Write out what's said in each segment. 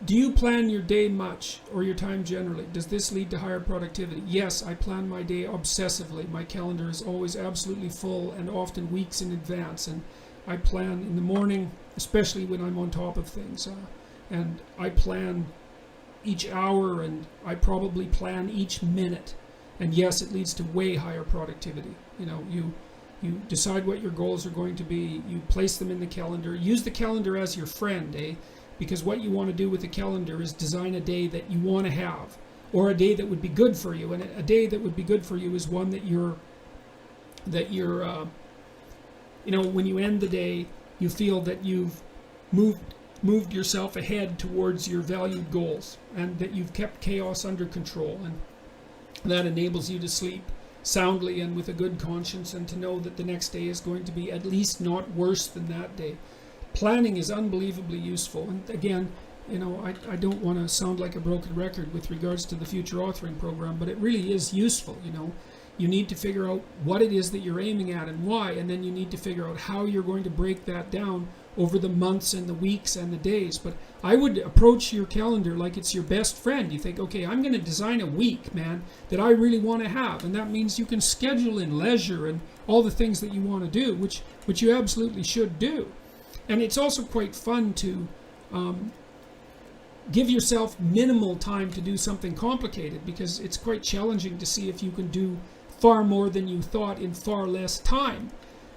Do you plan your day much, or your time generally? Does this lead to higher productivity? Yes, I plan my day obsessively. My calendar is always absolutely full, and often weeks in advance. And I plan in the morning, especially when I'm on top of things. And I plan each hour, and I probably plan each minute. And yes, it leads to way higher productivity. You decide what your goals are going to be. You place them in the calendar. Use the calendar as your friend, because what you want to do with the calendar is design a day that you want to have, or a day that would be good for you. And a day that would be good for you is one that you're when you end the day, you feel that you've moved yourself ahead towards your valued goals, and that you've kept chaos under control, and that enables you to sleep soundly and with a good conscience, and to know that the next day is going to be at least not worse than that day. Planning is unbelievably useful. And again, I don't want to sound like a broken record with regards to the future authoring program, but it really is useful. You need to figure out what it is that you're aiming at and why, and then you need to figure out how you're going to break that down over the months and the weeks and the days. But I would approach your calendar like it's your best friend. You think, okay, I'm going to design a week, man, that I really want to have, and that means you can schedule in leisure and all the things that you want to do, which you absolutely should do. And it's also quite fun to give yourself minimal time to do something complicated, because it's quite challenging to see if you can do far more than you thought in far less time.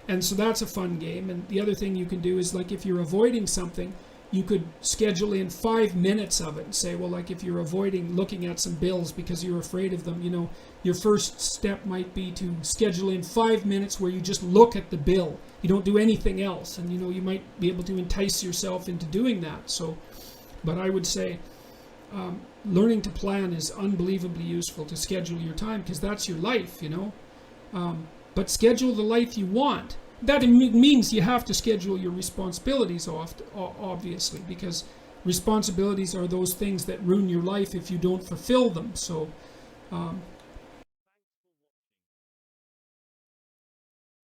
And so that's a fun game. And the other thing you can do is, like, if you're avoiding something, you could schedule in 5 minutes of it and say, well, like, if you're avoiding looking at some bills because you're afraid of them, your first step might be to schedule in 5 minutes where you just look at the bill. You don't do anything else. And, you might be able to entice yourself into doing that. So, but I would say learning to plan is unbelievably useful, to schedule your time, because that's your life, but schedule the life you want. That means you have to schedule your responsibilities obviously, because responsibilities are those things that ruin your life if you don't fulfill them. So